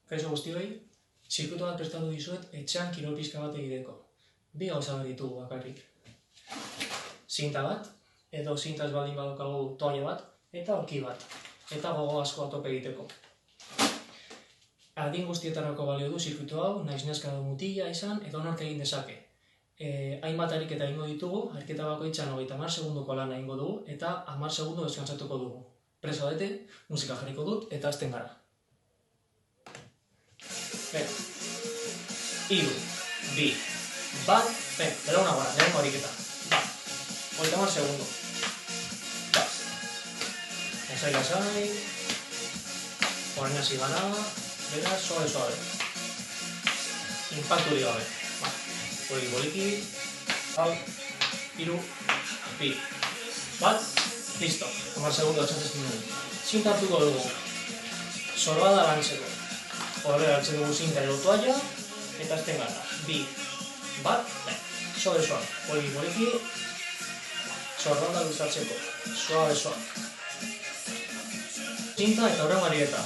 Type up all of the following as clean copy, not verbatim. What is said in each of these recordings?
Kaixo guztioi, zirkuito bat prestatu dizuet etxean kirol pixka bat egiteko. Bi gauza behar ditugu bakarrik. Zinta bat, edo zintaz baldin badukagu toalla bat, eta aurki bat, eta gogo asko atope egiteko. Adin guztietarako balio du zirkuito hau, naiz neska edo mutila izan, edo nork egin dezake. Hainbat ariketa egingo ditugu, ariketa bakoitzan 30 segundoko lana egingo dugu, eta 10 segundo descansatuko dugu. Presa bete, musika jarriko dut, eta hasten gara. Venga, 3, 2, 1, venga, belauna gara, lehenko ariketa. 30 segundo. Lasai, orain hasi gara, beraz, suave. Impacturi gabe. Poliki, hau, 3, 2, 1, listo. 10 segundo atxatzen dugu. Zinta hartuko dugu. Sorbada lantzeko. Horrela hartzen dugu zinta edo toalla, eta hasten gara. 2, 1, suave. Poliki, sorbada luzatzeko. Suave. Zinta eta horren ariketa.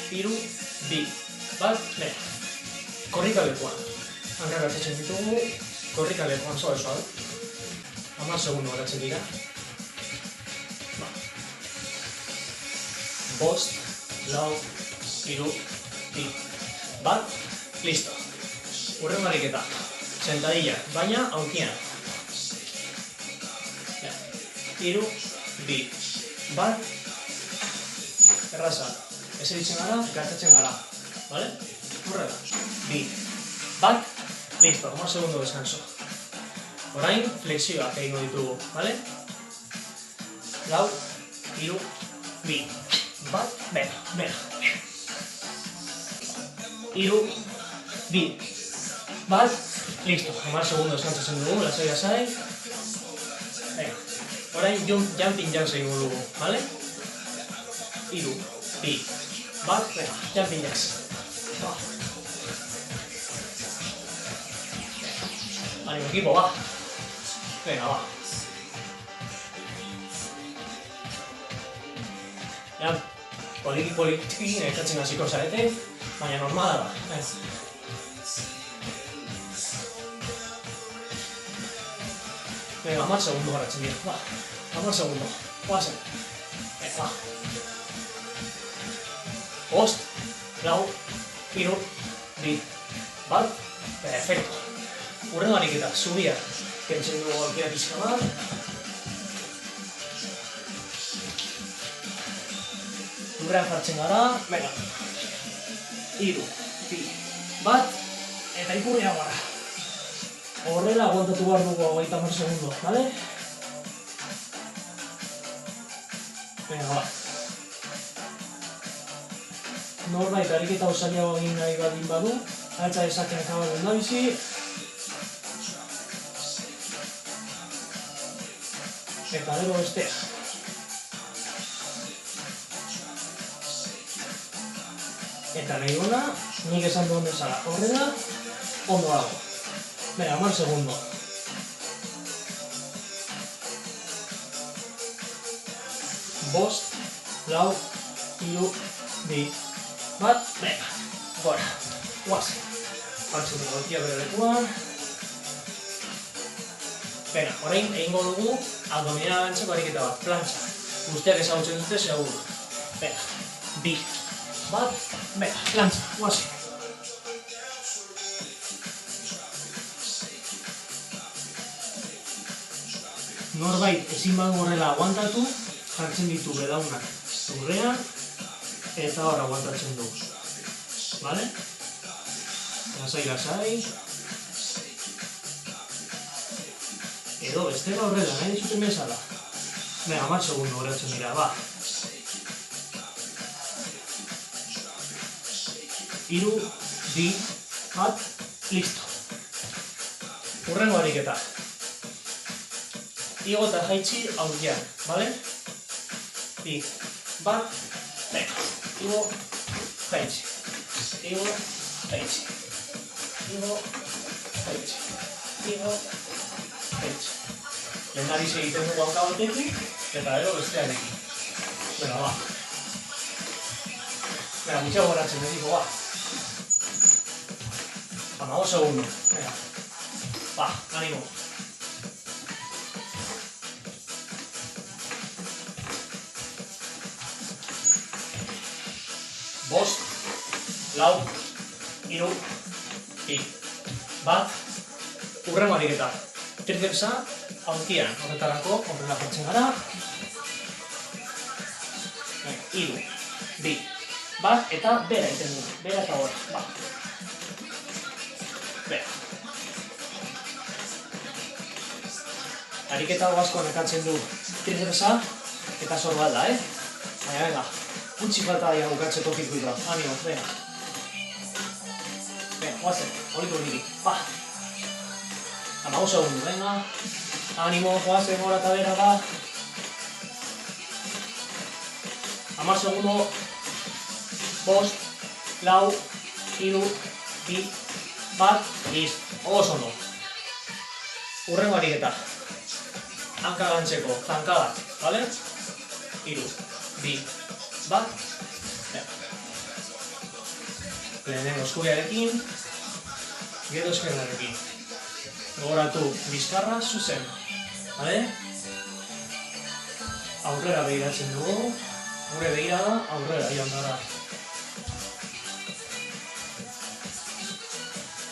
3, 2, 1, venga. Korrikalekuan. Hankak hartzen ditugu, korrikalekuan, suave. 10 segundo garatzen dira. 5, 4, 3, 2, 1, listo. Hurren ariketa. Sentadilla, baina aurkian. 3, 2, 1, erraza. Ez eritzen gara, gartatzen gara. Vale? Horrela. 2, 1, listo, 10 segundo descanso. Orain, flexioak egingo ditugu, vale? 4, 3, 2, 1, venga. 3, 2, 1, listo, 10 segundo descansatzen dugu, lasai. Venga, orain jumping jacks egingo dugu, vale? 3, 2, 1, venga, jumping jacks. Animo equipo, va. Venga, va. Ja, poliki, ekatzen hasiko zarete, baina normala da. Venga, 10 segundo garatzen dira, va. 10 segundo, guazen. Venga, va. 5, 4, 3, 2, 1, perfecto. Hurren ariketa, zubia. Kentzen dugu aurkira pizka bat. Lurrean jartzen gara, venga. 3, 2, 1, eta ipurria gara. Horrela aguantatu behar dugu 30 segundo, vale? Venga, va. Norbait ariketa osailago egin nahi baldin badu, altza dezaken akabatzen da bizi. Eta gero bestea. Eta nahi gona, nik esan duen bezala. Horrela, ondo dago. Venga, 10 segundo. Bost, lau, 3, 2, 1, venga, gora, guazen. Hartzen dugu altia bere lekuan. Venga, orain egingo dugu abdominal antzeko ariketa bat, plantxa. Guztiak ezagutzen dute seguru. Venga, 2, 1, venga, plantxa, guazen. Norbait ezin badu horrela aguantatu, jartzen ditu bedaunak lurrean, eta hor aguantatzen dugu. Vale? Lasai. Edo, bestela horrela, nahi dizuten bezala. Venga, 10 segundo geratzen dira, va. 3, 2, 1, listo. Hurrengo ariketa. Igo eta jaitsi aurkian, vale? 2, 1, venga. Igo, jaitsi. Lehendari segiten dugu hanka batekin, eta gero bestearekin. Venga, va. Venga, gutxiago geratzen egipo, ba. 15 segundo. Venga. Ba, animo. Bost, lau, hiru, bi, bat, hurrengo ariketa. Tricepsa, aulkian, horretarako, horrela jartzen gara. Hiru, bi, bat, eta bera egiten dugu. Bera eta hor, bat. Bera. Ariketa hau asko nekatzen du tricepsa eta sorbalda, Baina, venga. Gutxi falta daia bukatzeko zirkuitoa. Animo, venga. Venga, guazen, horitu niri. Ba. 15 segundu, venga. Animo, guazen, gora eta bera, ba. 10 segundo. Bost, lau, hiru, bi, bat, listo. Oso ondo. Hurrengo ariketa. Hanka gantzeko, zankada, bale? Hiru, bi, bat, lehenengo eskubiarekin, gero eskerrarekin. Gogoratu, bizkarra zuzen, bale? Aurrera begiratzen dugu, gure begirada aurrera joan gara.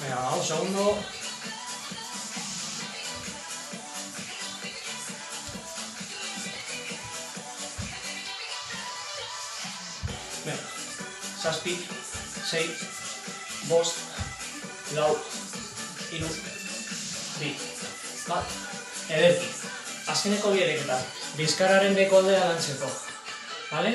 Venga, 1 segundo. Venga, 7, 6, 5, 4, 3, 2, bat, ederki. Azkeneko bi ariketa, bizkarraren beko aldea lantzeko. Bale?